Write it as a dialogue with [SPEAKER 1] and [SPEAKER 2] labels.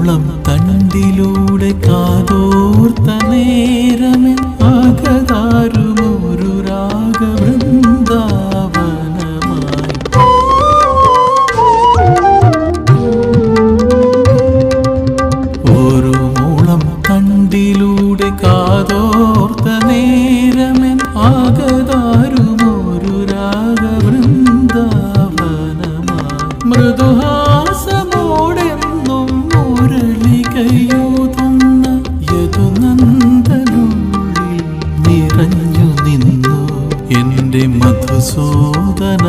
[SPEAKER 1] മൂളം തണ്ടിലൂടെ കാതോർത്ത നേരമേ ആകതാരുമൊരു രാഗവൃന്ദാവനമായി. ഒരു മൂളം തണ്ടിലൂടെ കാതോർത്ത നേരമേ ആകതാരുമൊരു രാഗവൃന്ദാവനമായി. മൃദുഹാസമോടെന്നും മുരളികയൂതുന്ന യദുനന്ദനുള്ളിൽ നിറഞ്ഞു നിന്നു എൻ്റെ മധുസൂദന.